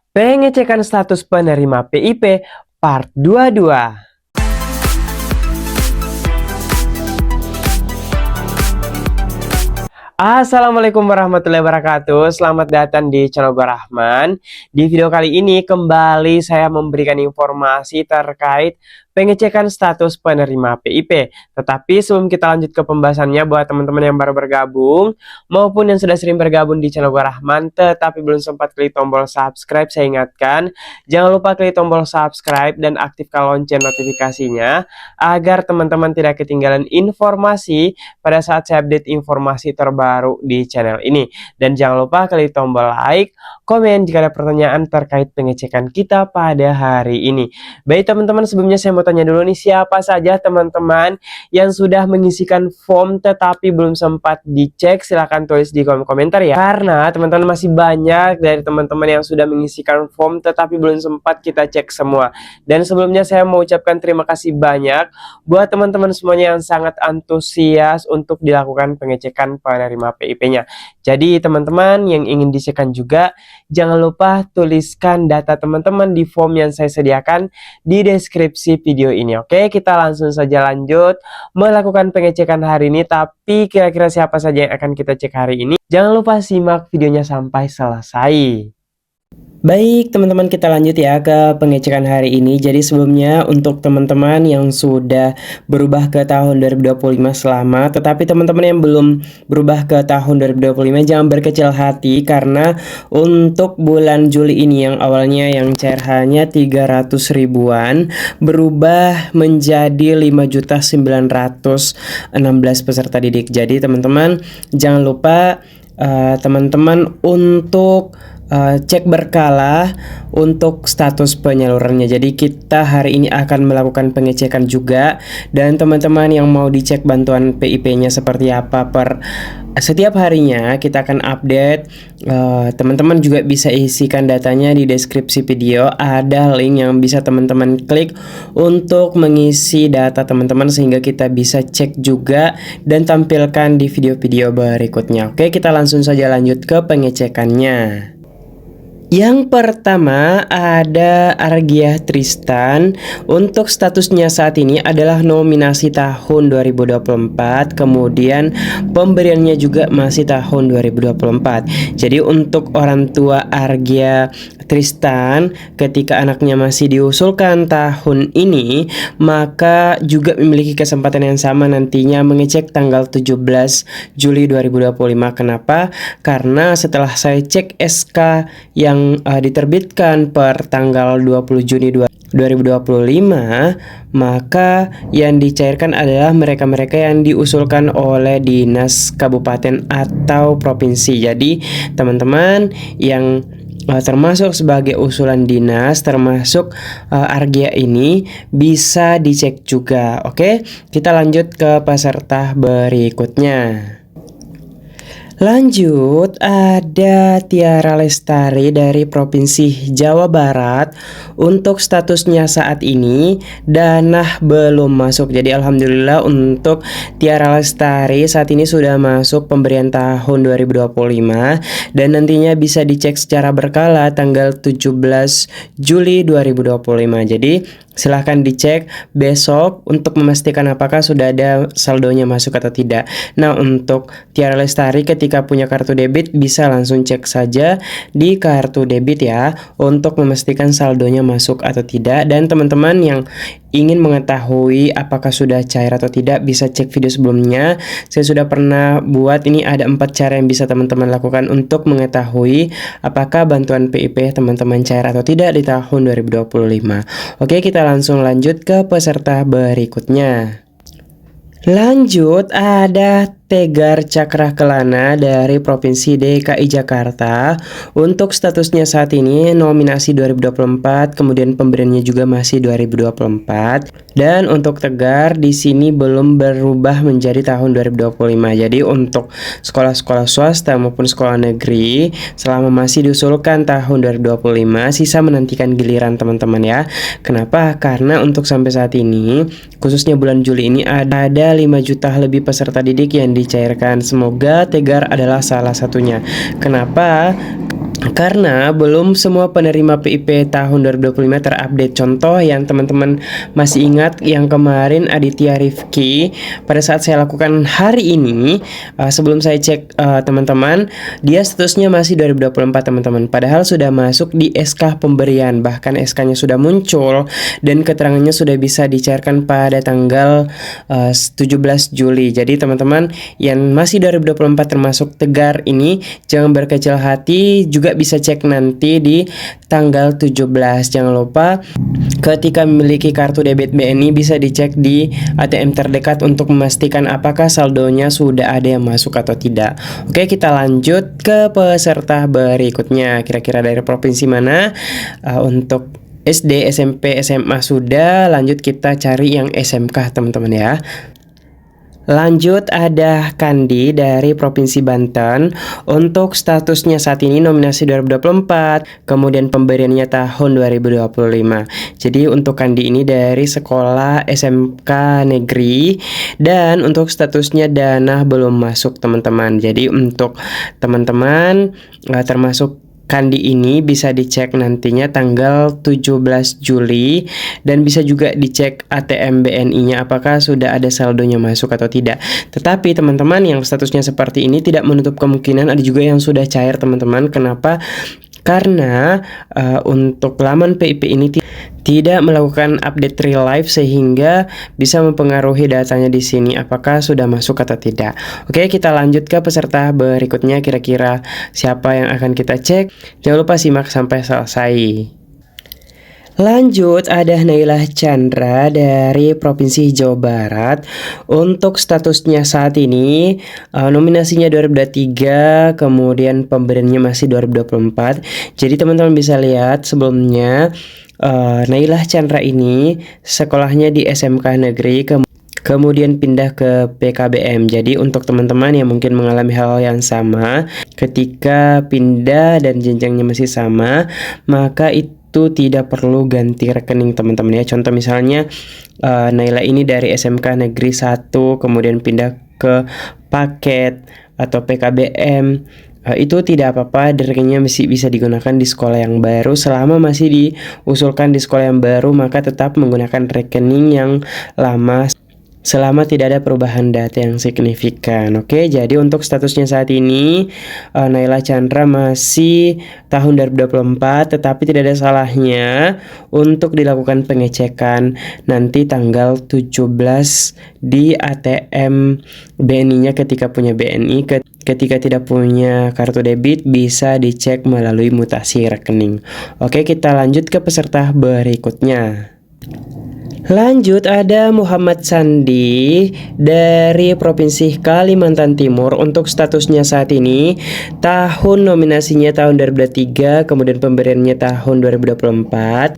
Pengecekan status penerima PIP Part 22. Assalamualaikum warahmatullahi wabarakatuh. Selamat datang di channel gua Rahman. Di video kali ini kembali saya memberikan informasi terkait pengecekan status penerima PIP. Tetapi sebelum kita lanjut ke pembahasannya, buat teman-teman yang baru bergabung maupun yang sudah sering bergabung di channel gua Rahman tetapi belum sempat klik tombol subscribe, saya ingatkan jangan lupa klik tombol subscribe dan aktifkan lonceng notifikasinya agar teman-teman tidak ketinggalan informasi pada saat saya update informasi terbaru di channel ini. Dan jangan lupa klik tombol like, komen jika ada pertanyaan terkait pengecekan kita pada hari ini. Baik teman-teman, sebelumnya saya mau tanya dulu nih, siapa saja teman-teman yang sudah mengisikan form tetapi belum sempat dicek? Silahkan tulis di kolom komentar ya, karena teman-teman masih banyak dari teman-teman yang sudah mengisikan form tetapi belum sempat kita cek semua. Dan sebelumnya saya mau ucapkan terima kasih banyak buat teman-teman semuanya yang sangat antusias untuk dilakukan pengecekan penerima PIP-nya. Jadi teman-teman yang ingin dicekkan juga, jangan lupa tuliskan data teman-teman di form yang saya sediakan di deskripsi video ini. Oke, kita langsung saja lanjut melakukan pengecekan hari ini. Tapi kira-kira siapa saja yang akan kita cek hari ini? Jangan lupa simak videonya sampai selesai. Baik teman-teman, kita lanjut ya ke pengecekan hari ini. Jadi sebelumnya untuk teman-teman yang sudah berubah ke tahun 2025 selamat, tetapi teman-teman yang belum berubah ke tahun 2025 jangan berkecil hati, karena untuk bulan Juli ini yang awalnya yang cair hanya 300 ribuan berubah menjadi 5.916 peserta didik. Jadi teman-teman jangan lupa teman-teman untuk cek berkala untuk status penyalurannya. Jadi kita hari ini akan melakukan pengecekan juga, dan teman-teman yang mau dicek bantuan PIP-nya seperti apa per setiap harinya kita akan update. Teman-teman juga bisa isikan datanya di deskripsi video, ada link yang bisa teman-teman klik untuk mengisi data teman-teman sehingga kita bisa cek juga dan tampilkan di video-video berikutnya. Oke, kita langsung saja lanjut ke pengecekannya. Yang pertama ada Argia Tristan. Untuk statusnya saat ini adalah nominasi tahun 2024, kemudian pemberiannya juga masih tahun 2024. Jadi untuk orang tua Argia Tristan ketika anaknya masih diusulkan tahun ini, maka juga memiliki kesempatan yang sama nantinya mengecek tanggal 17 Juli 2025. Kenapa? Karena setelah saya cek SK yang diterbitkan per tanggal 20 Juni 2025, maka yang dicairkan adalah mereka-mereka yang diusulkan oleh dinas kabupaten atau provinsi. Jadi teman-teman yang termasuk sebagai usulan dinas, termasuk Argia ini bisa dicek juga. Oke, kita lanjut ke peserta berikutnya. Lanjut, ada Tiara Lestari dari Provinsi Jawa Barat. Untuk statusnya saat ini dana belum masuk. Jadi alhamdulillah untuk Tiara Lestari saat ini sudah masuk pemberian tahun 2025 dan nantinya bisa dicek secara berkala tanggal 17 Juli 2025. Jadi silahkan dicek besok untuk memastikan apakah sudah ada saldonya masuk atau tidak. Nah, untuk Tiara Lestari ketika punya kartu debit bisa langsung cek saja di kartu debit ya untuk memastikan saldonya masuk atau tidak. Dan teman-teman yang ingin mengetahui apakah sudah cair atau tidak bisa cek video sebelumnya. Saya sudah pernah buat, ini ada 4 cara yang bisa teman-teman lakukan untuk mengetahui apakah bantuan PIP teman-teman cair atau tidak di tahun 2025. Oke, kita langsung lanjut ke peserta berikutnya. Lanjut, ada Tegar Cakra Kelana dari Provinsi DKI Jakarta. Untuk statusnya saat ini nominasi 2024, kemudian pemberiannya juga masih 2024. Dan untuk Tegar di sini belum berubah menjadi tahun 2025. Jadi untuk sekolah-sekolah swasta maupun sekolah negeri selama masih diusulkan tahun 2025, sisa menantikan giliran teman-teman ya. Kenapa? Karena untuk sampai saat ini, khususnya bulan Juli ini ada 5 juta lebih peserta didik yang dicairkan. Semoga Tegar adalah salah satunya. Kenapa? Karena belum semua penerima PIP tahun 2025 terupdate. Contoh yang teman-teman masih ingat yang kemarin Aditya Rifki, pada saat saya lakukan hari ini, sebelum saya cek teman-teman, dia statusnya masih 2024 teman-teman. Padahal sudah masuk di SK pemberian, bahkan SK-nya sudah muncul dan keterangannya sudah bisa dicairkan pada tanggal 17 Juli. Jadi teman-teman yang masih 2024 termasuk Tegar ini jangan berkecil hati, juga bisa cek nanti di tanggal 17. Jangan lupa ketika memiliki kartu debit BNI bisa dicek di ATM terdekat untuk memastikan apakah saldonya sudah ada yang masuk atau tidak. Oke, kita lanjut ke peserta berikutnya. Kira-kira dari provinsi mana? Untuk SD, SMP, SMA sudah, lanjut kita cari yang SMK teman-teman ya. Lanjut ada Kandi dari Provinsi Banten. Untuk statusnya saat ini nominasi 2024, kemudian pemberiannya tahun 2025. Jadi untuk Kandi ini dari sekolah SMK negeri, dan untuk statusnya dana belum masuk teman-teman. Jadi untuk teman-teman termasuk Kandi ini bisa dicek nantinya tanggal 17 Juli dan bisa juga dicek ATM BNI-nya apakah sudah ada saldonya masuk atau tidak. Tetapi teman-teman yang statusnya seperti ini tidak menutup kemungkinan ada juga yang sudah cair teman-teman. Kenapa? Karena untuk laman PIP ini tidak melakukan update real life sehingga bisa mempengaruhi datanya di sini apakah sudah masuk atau tidak. Oke, kita lanjut ke peserta berikutnya. Kira-kira siapa yang akan kita cek? Jangan lupa simak sampai selesai. Lanjut ada Nailah Chandra dari Provinsi Jawa Barat. Untuk statusnya saat ini nominasinya 2023, kemudian pemberiannya masih 2024. Jadi teman-teman bisa lihat sebelumnya Nailah Chandra ini sekolahnya di SMK negeri, kemudian pindah ke PKBM. Jadi untuk teman-teman yang mungkin mengalami hal yang sama, ketika pindah dan jenjangnya masih sama, maka itu tidak perlu ganti rekening teman-teman ya. Contoh misalnya Naila ini dari SMK negeri 1 kemudian pindah ke paket atau PKBM, itu tidak apa-apa, rekeningnya masih bisa digunakan di sekolah yang baru. Selama masih diusulkan di sekolah yang baru, maka tetap menggunakan rekening yang lama selama tidak ada perubahan data yang signifikan. Oke, jadi untuk statusnya saat ini Naila Chandra masih tahun 2024, tetapi tidak ada salahnya untuk dilakukan pengecekan nanti tanggal 17 di ATM BNI-nya ketika punya BNI. Ketika tidak punya kartu debit bisa dicek melalui mutasi rekening. Oke, kita lanjut ke peserta berikutnya. Lanjut ada Muhammad Sandi dari Provinsi Kalimantan Timur. Untuk statusnya saat ini tahun nominasinya tahun 2023, kemudian pemberiannya tahun 2024.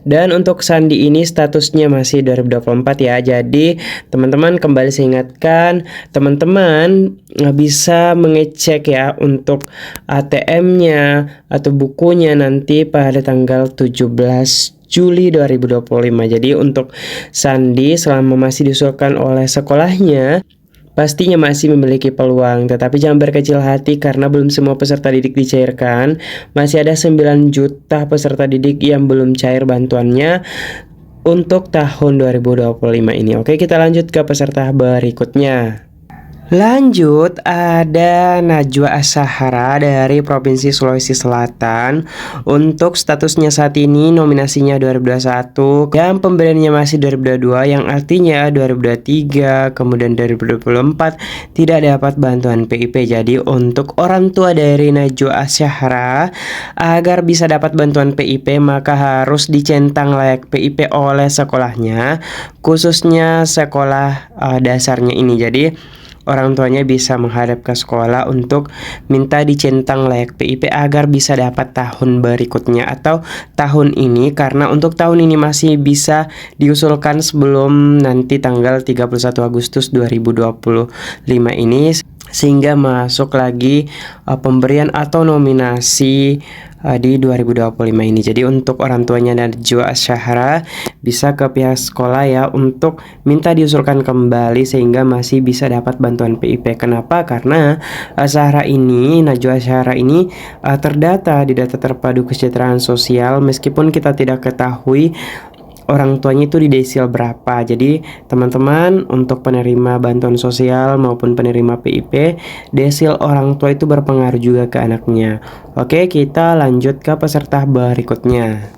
Dan untuk Sandi ini statusnya masih 2024 ya. Jadi teman-teman kembali saya ingatkan, teman-teman bisa mengecek ya untuk ATM-nya atau bukunya nanti pada tanggal 17 Juli 2025. Jadi untuk Sandi selama masih diusulkan oleh sekolahnya pastinya masih memiliki peluang, tetapi jangan berkecil hati karena belum semua peserta didik dicairkan. Masih ada 9 juta peserta didik yang belum cair bantuannya untuk tahun 2025 ini. Oke, kita lanjut ke peserta berikutnya. Lanjut ada Najwa Ashara dari Provinsi Sulawesi Selatan. Untuk statusnya saat ini nominasinya 2021 dan pemberiannya masih 2022, yang artinya 2023 kemudian 2024 tidak dapat bantuan PIP. Jadi untuk orang tua dari Najwa Ashara agar bisa dapat bantuan PIP maka harus dicentang layak PIP oleh sekolahnya, khususnya sekolah dasarnya ini. Jadi orang tuanya bisa menghadap ke sekolah untuk minta dicentang layak PIP agar bisa dapat tahun berikutnya atau tahun ini, karena untuk tahun ini masih bisa diusulkan sebelum nanti tanggal 31 Agustus 2025 ini. sehingga masuk lagi pemberian atau nominasi di 2025 ini. Jadi untuk orang tuanya Najwa Syahra bisa ke pihak sekolah ya untuk minta diusulkan kembali sehingga masih bisa dapat bantuan PIP. Kenapa? Karena Najwa Syahra ini terdata di data terpadu kesejahteraan sosial meskipun kita tidak ketahui orang tuanya itu di desil berapa. Jadi teman-teman untuk penerima bantuan sosial maupun penerima PIP, desil orang tua itu berpengaruh juga ke anaknya. Oke, kita lanjut ke peserta berikutnya.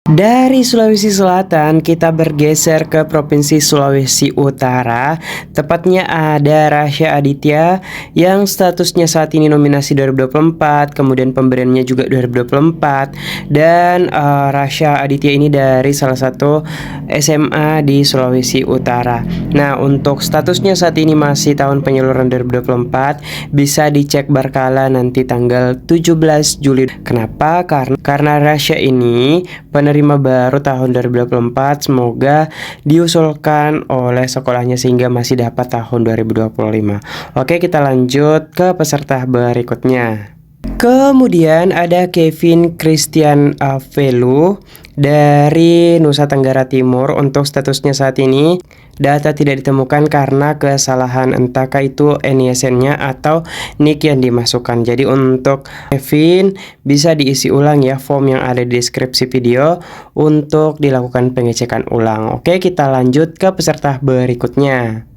Dari Sulawesi Selatan kita bergeser ke Provinsi Sulawesi Utara. Tepatnya ada Rasya Aditya yang statusnya saat ini nominasi 2024, kemudian pemberiannya juga 2024. Dan Rasya Aditya ini dari salah satu SMA di Sulawesi Utara. Nah, untuk statusnya saat ini masih tahun penyaluran 2024, bisa dicek berkala nanti tanggal 17 Juli. Kenapa? Karena Rasya ini penerima baru tahun 2024, semoga diusulkan oleh sekolahnya sehingga masih dapat tahun 2025. Oke, kita lanjut ke peserta berikutnya. Kemudian ada Kevin Christian Velu dari Nusa Tenggara Timur. Untuk statusnya saat ini data tidak ditemukan karena kesalahan entahkah itu NISN-nya atau NIK yang dimasukkan. Jadi untuk Kevin bisa diisi ulang ya form yang ada di deskripsi video untuk dilakukan pengecekan ulang. Oke, kita lanjut ke peserta berikutnya.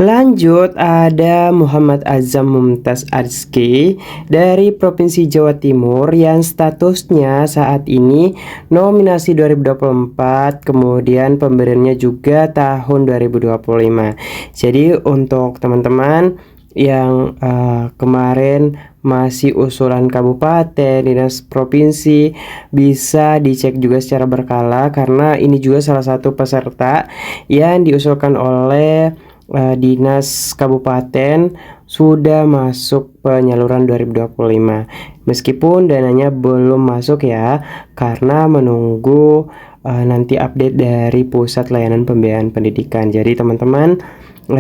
Lanjut ada Muhammad Azam Mumtaz Arzki dari Provinsi Jawa Timur yang statusnya saat ini nominasi 2024, kemudian pemberiannya juga tahun 2025. Jadi untuk teman-teman yang kemarin masih usulan kabupaten, dinas provinsi, bisa dicek juga secara berkala karena ini juga salah satu peserta yang diusulkan oleh dinas kabupaten sudah masuk penyaluran 2025 meskipun dananya belum masuk ya karena menunggu nanti update dari Pusat Layanan Pembiayaan Pendidikan. Jadi teman-teman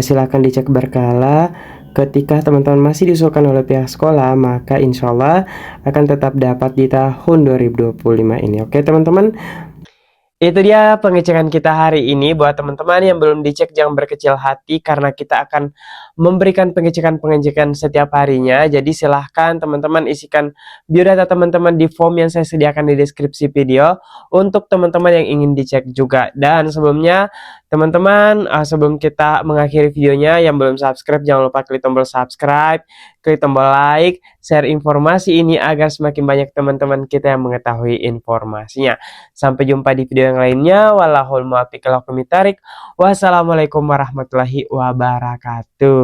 silahkan dicek berkala. Ketika teman-teman masih diusulkan oleh pihak sekolah, maka insya Allah akan tetap dapat di tahun 2025 ini. Oke teman-teman, itu dia pengecekan kita hari ini. Buat teman-teman yang belum dicek jangan berkecil hati karena kita akan memberikan pengecekan-pengecekan setiap harinya. Jadi silahkan teman-teman isikan biodata teman-teman di form yang saya sediakan di deskripsi video untuk teman-teman yang ingin dicek juga. Dan sebelumnya teman-teman, sebelum kita mengakhiri videonya, yang belum subscribe jangan lupa klik tombol subscribe, klik tombol like, share informasi ini agar semakin banyak teman-teman kita yang mengetahui informasinya. Sampai jumpa di video yang lainnya. Wallahul muwaffiq ila aqwamit thoriq. Wassalamualaikum warahmatullahi wabarakatuh.